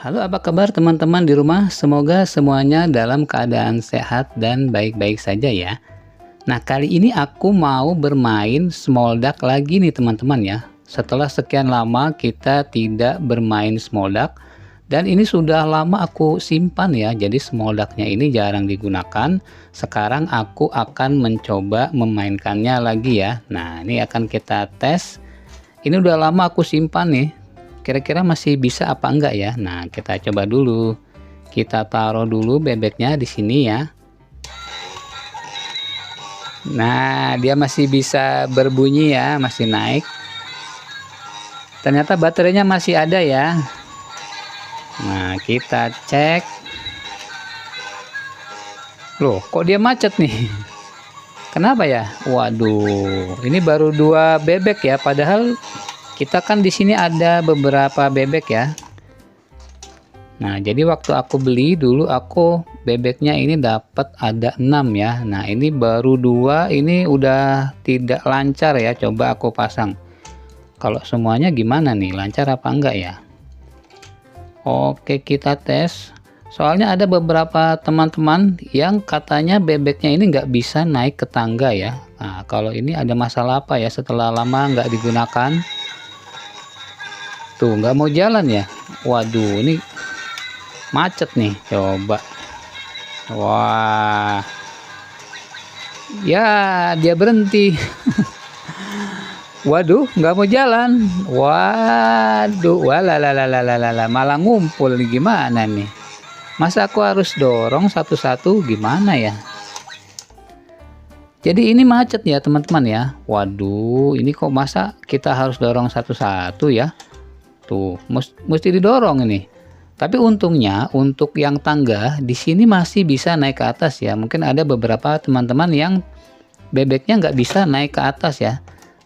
Halo, apa kabar teman-teman di rumah? Semoga semuanya dalam keadaan sehat dan baik-baik saja ya. Nah, kali ini aku mau bermain Small Duck lagi nih teman-teman ya. Setelah sekian lama kita tidak bermain Small Duck, dan ini sudah lama aku simpan ya. Jadi Small Duck-nya ini jarang digunakan. Sekarang aku akan mencoba memainkannya lagi ya. Nah, ini akan kita tes. Ini udah lama aku simpan nih. Kira-kira masih bisa apa enggak ya? Nah, kita coba dulu. Kita taruh dulu bebeknya di sini ya. Nah, dia masih bisa berbunyi ya, masih naik. Ternyata baterainya masih ada ya. Nah, kita cek. Loh, kok dia macet nih? Kenapa ya? Waduh, ini baru 2 bebek ya, padahal kita kan di sini ada beberapa bebek ya. Nah, jadi waktu aku beli dulu aku bebeknya ini dapat ada 6 ya. Nah, ini baru 2, ini udah tidak lancar ya. Coba aku pasang. Kalau semuanya gimana nih? Lancar apa enggak ya? Oke, kita tes. Soalnya ada beberapa teman-teman yang katanya bebeknya ini nggak bisa naik ke tangga ya. Nah, kalau ini ada masalah apa ya setelah lama nggak digunakan? Tuh, nggak mau jalan ya. Waduh, ini macet nih. Coba. Wah. Ya, dia berhenti. Waduh, nggak mau jalan. Waduh, walalalalalala, malah ngumpul nih, gimana nih? Masa aku harus dorong satu-satu, gimana ya? Jadi ini macet ya teman-teman ya. Waduh, ini kok masa kita harus dorong satu-satu ya? Tuh, mesti didorong ini. Tapi untungnya untuk yang tangga di sini masih bisa naik ke atas ya. Mungkin ada beberapa teman-teman yang bebeknya nggak bisa naik ke atas ya.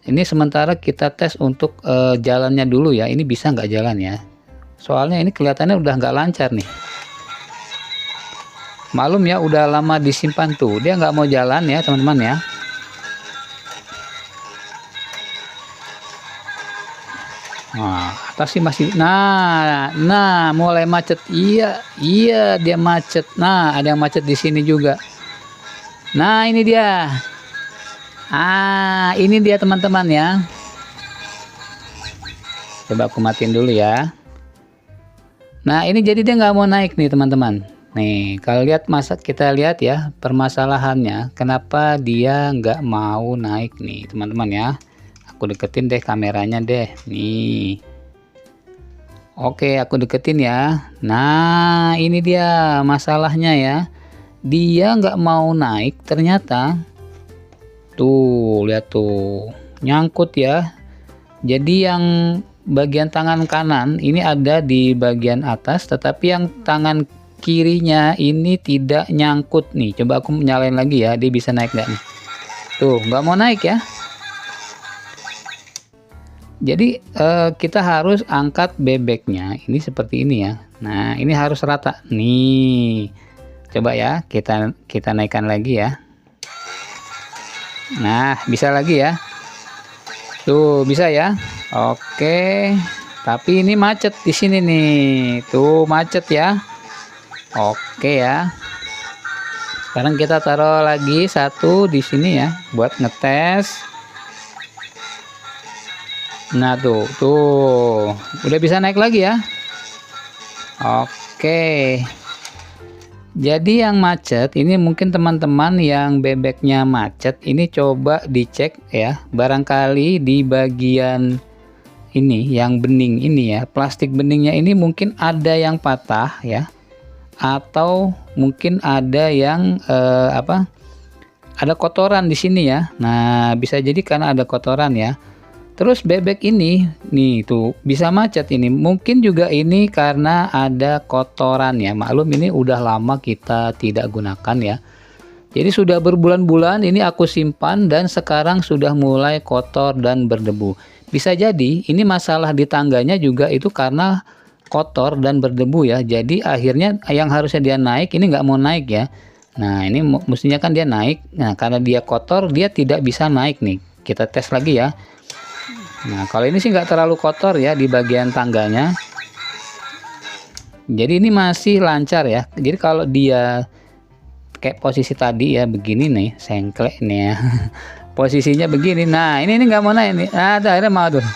Ini sementara kita tes untuk jalannya dulu ya. Ini bisa nggak jalan ya? Soalnya ini kelihatannya udah nggak lancar nih. Malum ya, udah lama disimpan tuh. Dia nggak mau jalan ya teman-teman ya. Nah, atas sih masih. Nah, mulai macet. Iya, dia macet. Nah, ada yang macet di sini juga. Nah, ini dia. Ini dia teman-teman ya. Coba aku matiin dulu ya. Nah, ini jadi dia nggak mau naik nih teman-teman. Nih, kalau lihat kita lihat ya permasalahannya. Kenapa dia nggak mau naik nih teman-teman ya. Aku deketin deh kameranya deh. Nih. Oke, aku deketin ya. Nah, ini dia masalahnya ya. Dia nggak mau naik ternyata. Tuh, lihat tuh. Nyangkut ya. Jadi yang bagian tangan kanan ini ada di bagian atas, tetapi yang tangan kirinya ini tidak nyangkut nih. Coba aku nyalain lagi ya. Dia bisa naik nggak nih? Tuh, nggak mau naik ya. Jadi kita harus angkat bebeknya ini seperti ini ya. Nah, ini harus rata nih. Coba ya, kita naikkan lagi ya. Nah, bisa lagi ya. Tuh, bisa ya. Oke. Tapi ini macet di sini nih. Tuh, macet ya. Oke ya. Sekarang kita taruh lagi satu di sini ya buat ngetes. Nah, tuh. Udah bisa naik lagi ya. Oke. Jadi yang macet ini mungkin teman-teman yang bebeknya macet ini coba dicek ya. Barangkali di bagian ini yang bening ini ya, plastik beningnya ini mungkin ada yang patah ya. Atau mungkin ada yang ada kotoran di sini ya. Nah, bisa jadi karena ada kotoran ya. Terus bebek ini nih tuh bisa macet ini. Mungkin juga ini karena ada kotoran ya. Maklum ini udah lama kita tidak gunakan ya. Jadi sudah berbulan-bulan ini aku simpan dan sekarang sudah mulai kotor dan berdebu. Bisa jadi ini masalah di tangganya juga itu karena kotor dan berdebu ya. Jadi akhirnya yang harusnya dia naik ini nggak mau naik ya. Nah, ini mestinya kan dia naik. Nah, karena dia kotor dia tidak bisa naik nih. Kita tes lagi ya. Nah, kalau ini sih nggak terlalu kotor ya di bagian tangganya. Jadi ini masih lancar ya. Jadi kalau dia kayak posisi tadi ya begini nih, sengklek nih ya. Posisinya begini. Nah, ini nggak mau naik nih. Akhirnya mau tuh.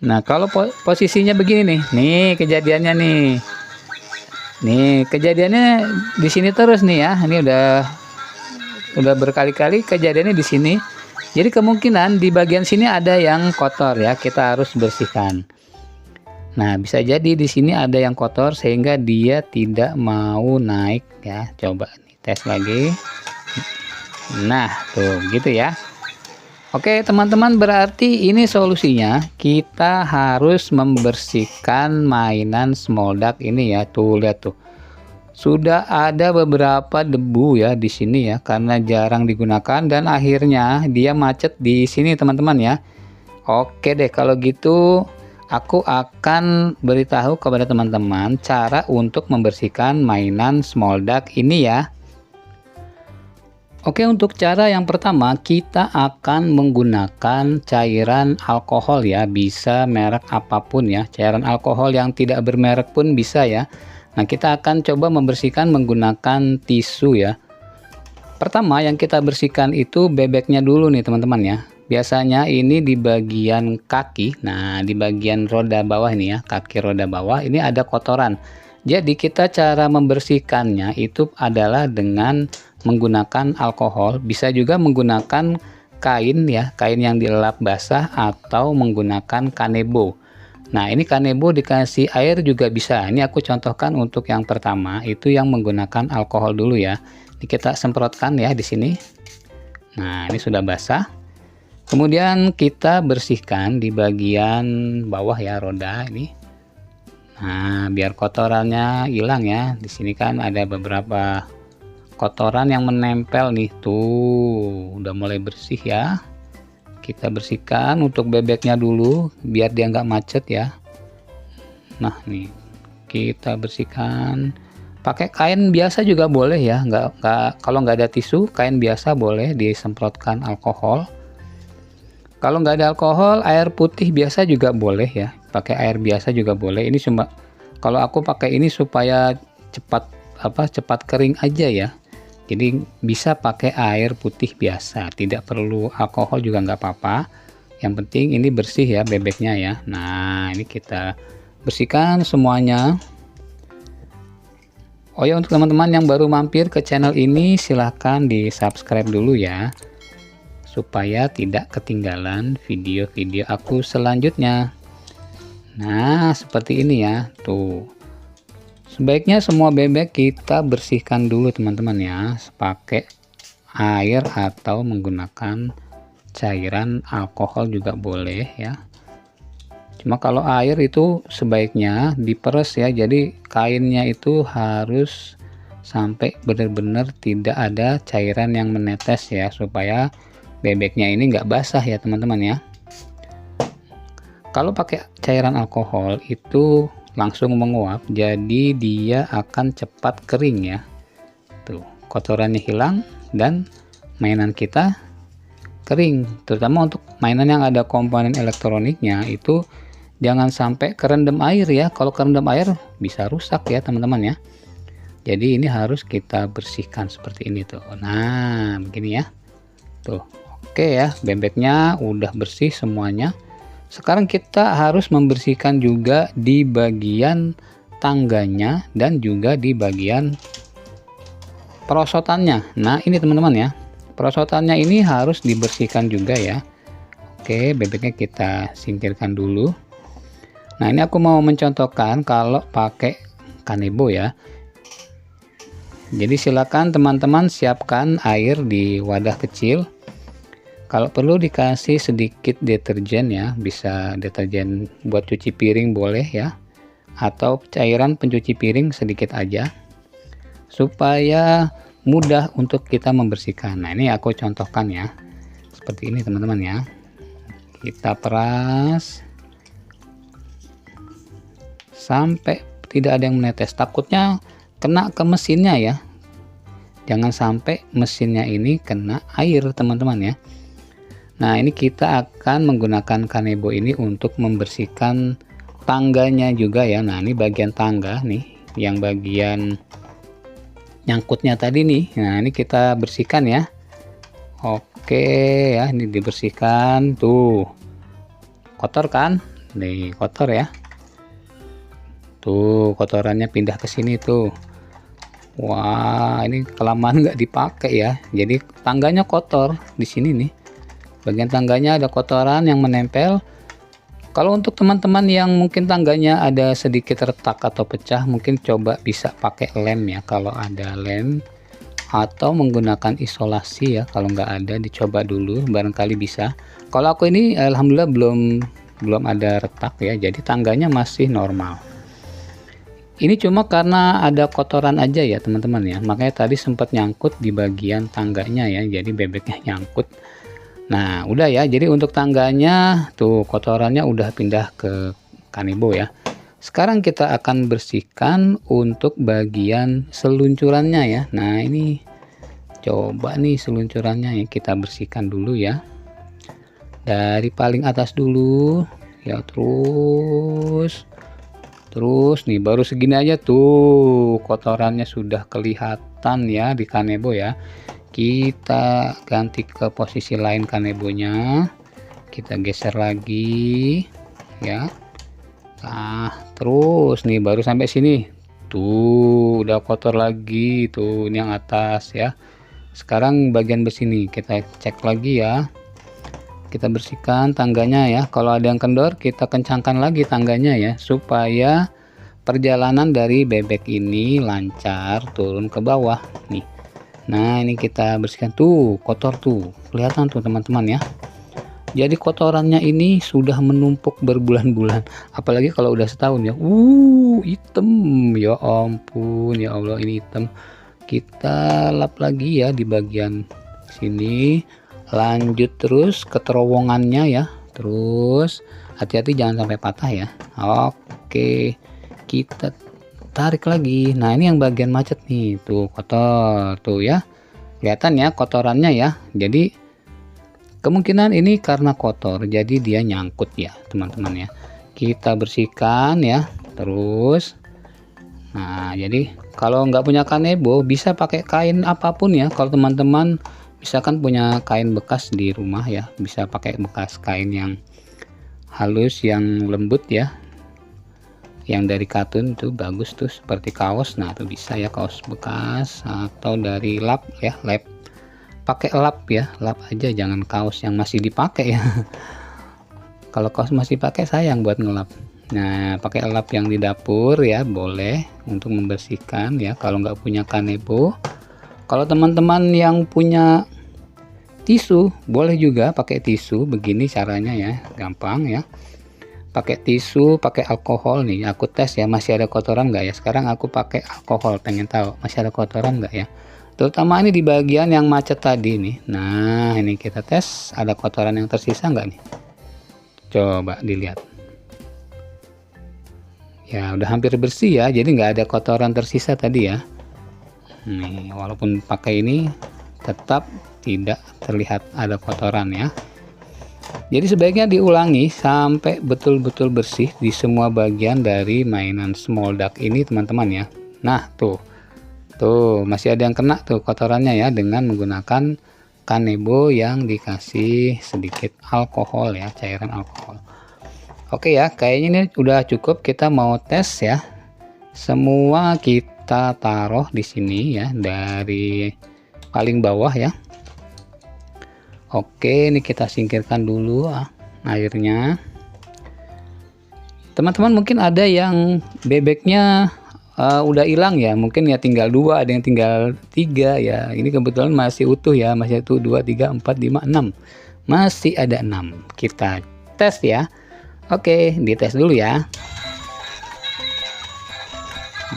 Nah, kalau posisinya begini nih. Nih kejadiannya nih. Nih, kejadiannya di sini terus nih ya. Ini udah berkali-kali kejadiannya di sini. Jadi kemungkinan di bagian sini ada yang kotor ya. Kita harus bersihkan. Nah, bisa jadi di sini ada yang kotor sehingga dia tidak mau naik ya. Coba nih, tes lagi. Nah, tuh gitu ya. Oke, teman-teman, berarti ini solusinya. Kita harus membersihkan mainan small duck ini ya. Tuh, lihat tuh. Sudah ada beberapa debu ya di sini ya karena jarang digunakan dan akhirnya dia macet di sini, teman-teman ya. Oke deh, kalau gitu aku akan beritahu kepada teman-teman cara untuk membersihkan mainan small duck ini ya. Oke, untuk cara yang pertama kita akan menggunakan cairan alkohol ya, bisa merek apapun ya, cairan alkohol yang tidak bermerek pun bisa ya. Nah, kita akan coba membersihkan menggunakan tisu ya. Pertama yang kita bersihkan itu bebeknya dulu nih teman-teman ya. Biasanya ini di bagian kaki, nah di bagian roda bawah ini ya, kaki roda bawah ini ada kotoran. Jadi kita cara membersihkannya itu adalah dengan menggunakan alkohol, bisa juga menggunakan kain ya, kain yang dilap basah atau menggunakan kanebo. Nah, ini kanebo dikasih air juga bisa. Ini aku contohkan untuk yang pertama, itu yang menggunakan alkohol dulu ya. Ini kita semprotkan ya di sini. Nah, ini sudah basah. Kemudian kita bersihkan di bagian bawah ya roda ini. Nah, biar kotorannya hilang ya. Di sini kan ada beberapa kotoran yang menempel nih, tuh udah mulai bersih ya. Kita bersihkan untuk bebeknya dulu biar dia nggak macet ya. Nah, nih kita bersihkan pakai kain biasa juga boleh ya, kalau nggak ada tisu, kain biasa boleh disemprotkan alkohol. Kalau nggak ada alkohol, air putih biasa juga boleh ya, pakai air biasa juga boleh. Ini cuma kalau aku pakai ini supaya cepat kering aja ya. Jadi bisa pakai air putih biasa, tidak perlu alkohol juga nggak apa-apa. Yang penting ini bersih ya bebeknya ya. Nah, ini kita bersihkan semuanya. Oh ya, untuk teman-teman yang baru mampir ke channel ini silahkan di subscribe dulu ya, supaya tidak ketinggalan video-video aku selanjutnya. Nah, seperti ini ya, tuh. Sebaiknya semua bebek kita bersihkan dulu teman-teman ya, pakai air atau menggunakan cairan alkohol juga boleh ya. Cuma kalau air itu sebaiknya diperes ya, jadi kainnya itu harus sampai benar-benar tidak ada cairan yang menetes ya, supaya bebeknya ini nggak basah ya teman-teman ya. Kalau pakai cairan alkohol itu langsung menguap, jadi dia akan cepat kering ya. Tuh, kotorannya hilang dan mainan kita kering. Terutama untuk mainan yang ada komponen elektroniknya itu jangan sampai kerendam air ya. Kalau kerendam air bisa rusak ya teman-teman ya. Jadi ini harus kita bersihkan seperti ini tuh. Nah, begini ya. Tuh, oke ya, bebeknya udah bersih semuanya. Sekarang kita harus membersihkan juga di bagian tangganya dan juga di bagian perosotannya. Nah, ini teman-teman ya. Perosotannya ini harus dibersihkan juga ya. Oke, bebeknya kita singkirkan dulu. Nah, ini aku mau mencontohkan kalau pakai kanebo ya. Jadi silakan teman-teman siapkan air di wadah kecil. Kalau perlu dikasih sedikit deterjen ya, bisa deterjen buat cuci piring boleh ya, atau cairan pencuci piring sedikit aja, supaya mudah untuk kita membersihkan. Nah, ini aku contohkan ya, seperti ini teman-teman ya. Kita peras sampai tidak ada yang menetes, takutnya kena ke mesinnya ya. Jangan sampai mesinnya ini kena air teman-teman ya. Nah, ini kita akan menggunakan kanebo ini untuk membersihkan tangganya juga ya. Nah, ini bagian tangga nih, yang bagian nyangkutnya tadi nih. Nah, ini kita bersihkan ya. Oke ya, ini dibersihkan tuh. Kotor kan? Nih, kotor ya. Tuh, kotorannya pindah ke sini tuh. Wah, ini kelamaan nggak dipakai ya. Jadi tangganya kotor di sini nih. Bagian tangganya ada kotoran yang menempel. Kalau untuk teman-teman yang mungkin tangganya ada sedikit retak atau pecah, mungkin coba bisa pakai lem ya. Kalau ada lem atau menggunakan isolasi ya. Kalau nggak ada, dicoba dulu, barangkali bisa. Kalau aku ini alhamdulillah belum ada retak ya. Jadi tangganya masih normal. Ini cuma karena ada kotoran aja ya teman-teman ya, makanya tadi sempat nyangkut di bagian tangganya ya, jadi bebeknya nyangkut. Nah udah ya, jadi untuk tangganya tuh kotorannya udah pindah ke kanebo ya. Sekarang kita akan bersihkan untuk bagian seluncurannya ya. Nah ini coba nih seluncurannya ya, kita bersihkan dulu ya, dari paling atas dulu ya, terus nih baru segini aja tuh kotorannya sudah kelihatan ya di kanebo ya. Kita ganti ke posisi lain kanebonya, kita geser lagi ya. Nah terus nih baru sampai sini tuh udah kotor lagi tuh, ini yang atas ya. Sekarang bagian besi nih kita cek lagi ya, kita bersihkan tangganya ya. Kalau ada yang kendor kita kencangkan lagi tangganya ya, supaya perjalanan dari bebek ini lancar turun ke bawah nih. Nah ini kita bersihkan tuh, kotor tuh kelihatan tuh teman-teman ya. Jadi kotorannya ini sudah menumpuk berbulan-bulan, apalagi kalau udah setahun ya. Hitam ya ampun, ya Allah ini hitam. Kita lap lagi ya di bagian sini, lanjut terus ke terowongannya ya. Terus hati-hati jangan sampai patah ya. Oke, kita tarik lagi. Nah ini yang bagian macet nih tuh, kotor tuh ya, kelihatan ya kotorannya ya. Jadi kemungkinan ini karena kotor jadi dia nyangkut ya teman-teman ya. Kita bersihkan ya terus. Nah jadi kalau nggak punya kanebo bisa pakai kain apapun ya. Kalau teman-teman misalkan punya kain bekas di rumah ya, bisa pakai bekas kain yang halus yang lembut ya, yang dari katun itu bagus tuh, seperti kaos. Nah itu bisa ya, kaos bekas, atau dari lap ya, pakai lap ya, lap aja, jangan kaos yang masih dipakai ya. Kalau kaos masih pakai sayang buat ngelap. Nah pakai lap yang di dapur ya boleh untuk membersihkan ya, kalau nggak punya kanebo. Kalau teman-teman yang punya tisu boleh juga pakai tisu, begini caranya ya, gampang ya. Pakai tisu, pakai alkohol nih, aku tes ya masih ada kotoran nggak ya. Sekarang aku pakai alkohol, pengen tahu masih ada kotoran nggak ya, terutama ini di bagian yang macet tadi nih. Nah ini kita tes ada kotoran yang tersisa nggak nih, coba dilihat ya, udah hampir bersih ya, jadi nggak ada kotoran tersisa tadi ya. Nih walaupun pakai ini tetap tidak terlihat ada kotoran ya. Jadi sebaiknya diulangi sampai betul-betul bersih di semua bagian dari mainan small duck ini teman-teman ya. Nah tuh masih ada yang kena tuh kotorannya ya, dengan menggunakan kanebo yang dikasih sedikit alkohol ya, cairan alkohol. Oke ya, kayaknya ini udah cukup. Kita mau tes ya, semua kita taruh di sini ya, dari paling bawah ya. Oke, ini kita singkirkan dulu airnya. Teman-teman mungkin ada yang bebeknya udah hilang ya, mungkin ya tinggal 2, ada yang tinggal 3 ya. Ini kebetulan masih utuh ya, masih utuh 2, 3, 4, 5, 6. Masih ada 6. Kita tes ya. Oke, dites dulu ya.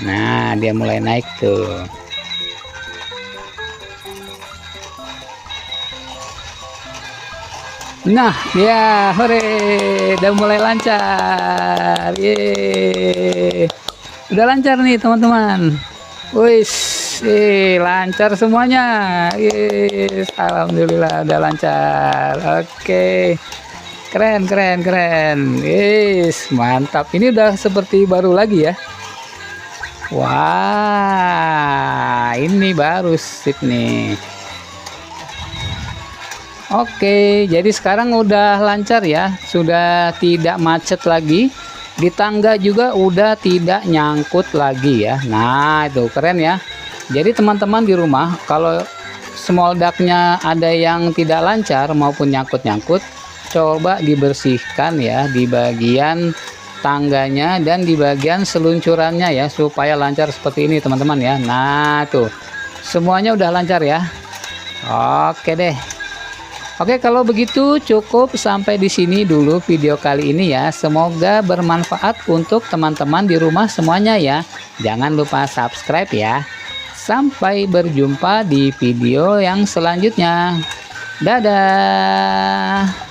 Nah, dia mulai naik tuh. Nah, ya, hore, udah mulai lancar. Ye. Udah lancar nih, teman-teman. Wis, lancar semuanya. Yes, alhamdulillah udah lancar. Oke. Keren, keren, keren. Yes, mantap. Ini udah seperti baru lagi ya. Wah, ini baru sip nih. Oke, jadi sekarang udah lancar ya. Sudah tidak macet lagi. Di tangga juga udah tidak nyangkut lagi ya. Nah, itu keren ya. Jadi teman-teman di rumah, kalau small ducknya ada yang tidak lancar maupun nyangkut-nyangkut, coba dibersihkan ya di bagian tangganya dan di bagian seluncurannya ya, supaya lancar seperti ini teman-teman ya. Nah tuh semuanya udah lancar ya. Oke deh. Oke, kalau begitu cukup sampai di sini dulu video kali ini ya. Semoga bermanfaat untuk teman-teman di rumah semuanya ya. Jangan lupa subscribe ya. Sampai berjumpa di video yang selanjutnya. Dadah.